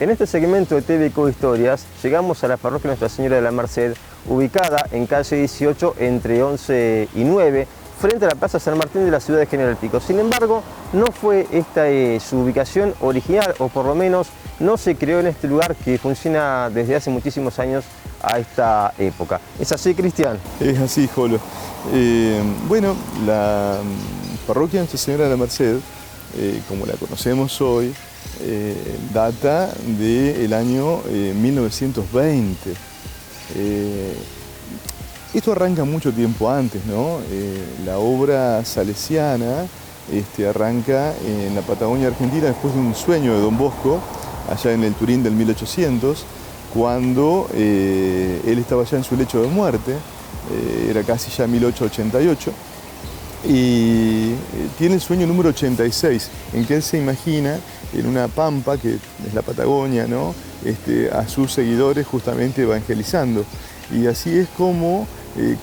En este segmento de TVCO Historias llegamos a la parroquia Nuestra Señora de la Merced, ubicada en calle 18 entre 11 y 9, frente a la Plaza San Martín de la ciudad de General Pico. Sin embargo, no fue esta su ubicación original, o por lo menos no se creó en este lugar que funciona desde hace muchísimos años a esta época. ¿Es así, Cristian? Es así, Jolo. Bueno, la parroquia Nuestra Señora de la Merced, como la conocemos hoy, data del año 1920. Esto arranca mucho tiempo antes, ¿no? La obra salesiana arranca en la Patagonia Argentina después de un sueño de Don Bosco, allá en el Turín del 1800, cuando él estaba ya en su lecho de muerte, era casi ya 1888, y tiene el sueño número 86, en que él se imagina en una pampa, que es la Patagonia, ¿no? A sus seguidores justamente evangelizando. Y así es como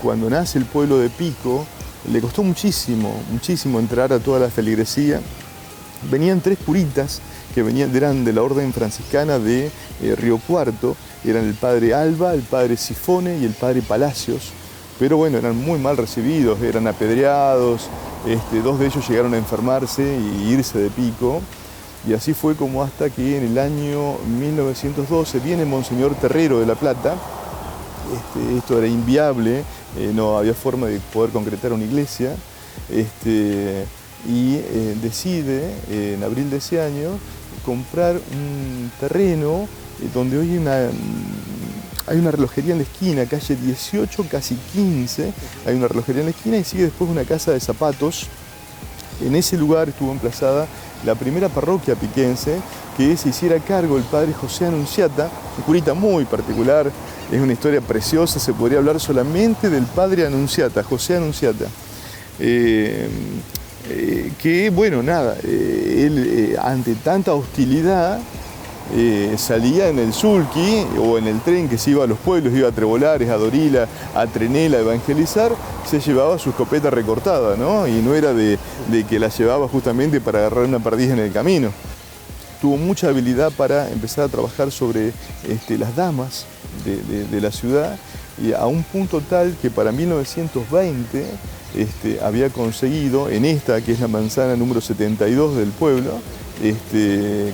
cuando nace el pueblo de Pico, le costó muchísimo entrar a toda la feligresía. Venían tres curitas que eran de la orden franciscana de Río Cuarto, eran el padre Alba, el padre Sifone y el padre Palacios, pero bueno, eran muy mal recibidos, eran apedreados, dos de ellos llegaron a enfermarse y irse de Pico, y así fue como hasta que en el año 1912 viene Monseñor Terrero de La Plata. Esto era inviable, no había forma de poder concretar una iglesia, y decide en abril de ese año comprar un terreno donde hoy hay una relojería en la esquina, calle 18, casi 15, hay una relojería en la esquina y sigue después una casa de zapatos. En ese lugar estuvo emplazada la primera parroquia piquense que se hiciera cargo el padre José Anunciata, un curita muy particular, es una historia preciosa, se podría hablar solamente del padre Anunciata, José Anunciata. Que bueno, nada, él ante tanta hostilidad salía en el sulky o en el tren que se iba a los pueblos, iba a Trebolares, a Dorila, a Trenel a evangelizar, se llevaba su escopeta recortada, ¿no? Y no era de que la llevaba justamente para agarrar una perdiz en el camino. Tuvo mucha habilidad para empezar a trabajar sobre las damas de la ciudad, y a un punto tal que para 1920 había conseguido en esta, que es la manzana número 72 del pueblo,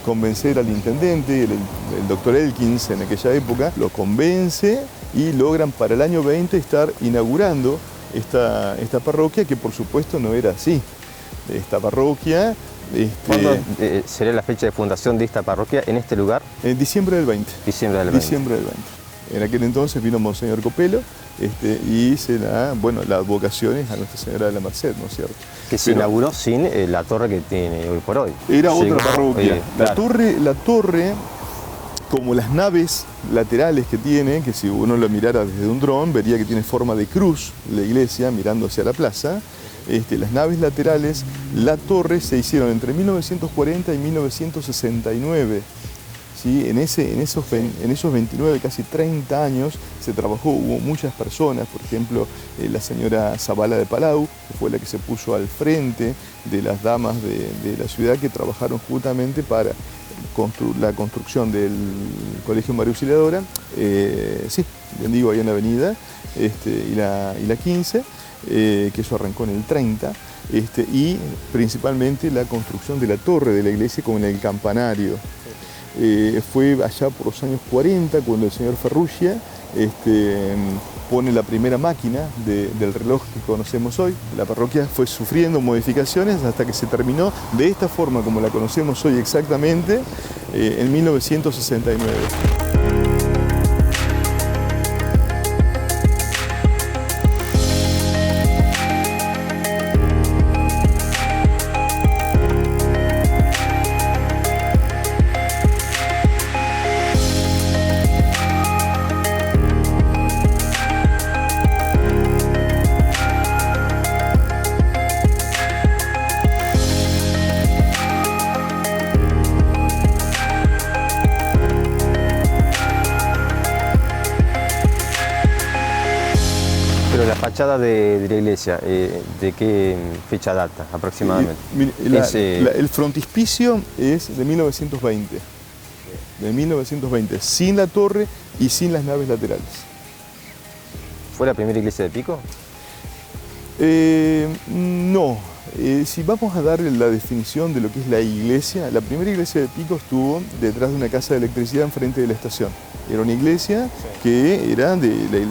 convencer al intendente, el doctor Elkins en aquella época, lo convence y logran para el año 20 estar inaugurando esta parroquia, que por supuesto no era así. Esta parroquia... ¿Cuándo sería la fecha de fundación de esta parroquia en este lugar? En diciembre del 20. Diciembre del 20. Diciembre del 20. En aquel entonces vino Monseñor Copelo y la advocación es a Nuestra Señora de la Merced, ¿no es cierto? Que se inauguró sin la torre que tiene hoy por hoy. Era otra parroquia. La torre, como las naves laterales que tiene, que si uno lo mirara desde un dron, vería que tiene forma de cruz la iglesia mirando hacia la plaza. Las naves laterales, la torre se hicieron entre 1940 y 1969. ¿Sí? En esos 29, casi 30 años se trabajó, hubo muchas personas, por ejemplo, la señora Zavala de Palau, que fue la que se puso al frente de las damas de la ciudad, que trabajaron justamente para la construcción del Colegio María Auxiliadora, bien digo, ahí en la avenida, y la 15, que eso arrancó en el 30, y principalmente la construcción de la torre de la iglesia con el campanario. Fue allá por los años 40 cuando el señor Ferrugia pone la primera máquina del reloj que conocemos hoy. La parroquia fue sufriendo modificaciones hasta que se terminó de esta forma como la conocemos hoy exactamente en 1969. Pero la fachada de la iglesia, ¿de qué fecha data aproximadamente? El frontispicio es de 1920. de 1920, sin la torre y sin las naves laterales. ¿Fue la primera iglesia de Pico? No. Si vamos a dar la definición de lo que es la iglesia, la primera iglesia de Pico estuvo detrás de una casa de electricidad enfrente de la estación. Era una iglesia que era de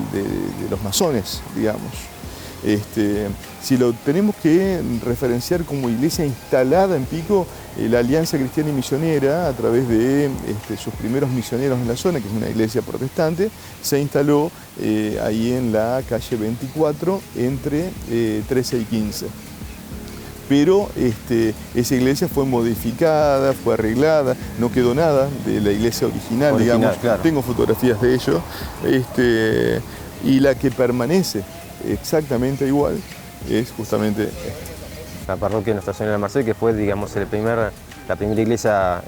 los masones, digamos. Si lo tenemos que referenciar como iglesia instalada en Pico, la Alianza Cristiana y Misionera, a través de sus primeros misioneros en la zona, que es una iglesia protestante, se instaló ahí en la calle 24, entre 13 y 15. Pero esa iglesia fue modificada, fue arreglada, no quedó nada de la iglesia original, digamos. Claro. Tengo fotografías de ello. Y la que permanece exactamente igual es justamente esta. La parroquia de Nuestra Señora de la Merced, que fue, digamos, la primera iglesia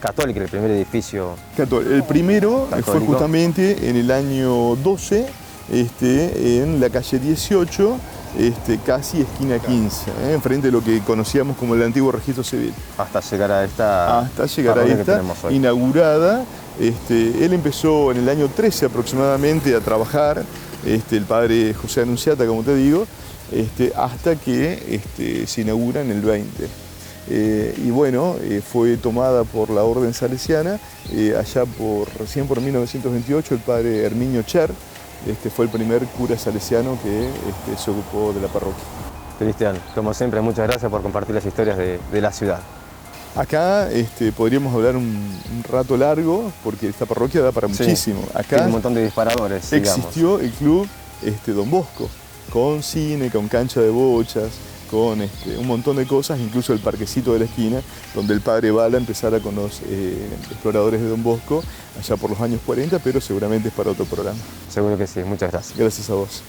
católica, el primer edificio El primero católico. fue justamente en el año 12, en la calle 18, casi esquina 15, enfrente de lo que conocíamos como el antiguo registro civil. Hasta llegar a esta inaugurada. Él empezó en el año 13 aproximadamente a trabajar, el padre José Anunciata, como te digo, hasta que se inaugura en el 20. Y bueno, fue tomada por la orden salesiana, allá recién por 1928, el padre Herminio Cher, fue el primer cura salesiano que se ocupó de la parroquia. Cristian, como siempre, muchas gracias por compartir las historias de la ciudad. Acá podríamos hablar un rato largo, porque esta parroquia da para muchísimo. Acá tiene un montón de disparadores, existió el club Don Bosco, con cine, con cancha de bochas, con un montón de cosas, incluso el parquecito de la esquina, donde el padre Bala empezara con los exploradores de Don Bosco, allá por los años 40, pero seguramente es para otro programa. Seguro que sí, muchas gracias. Gracias a vos.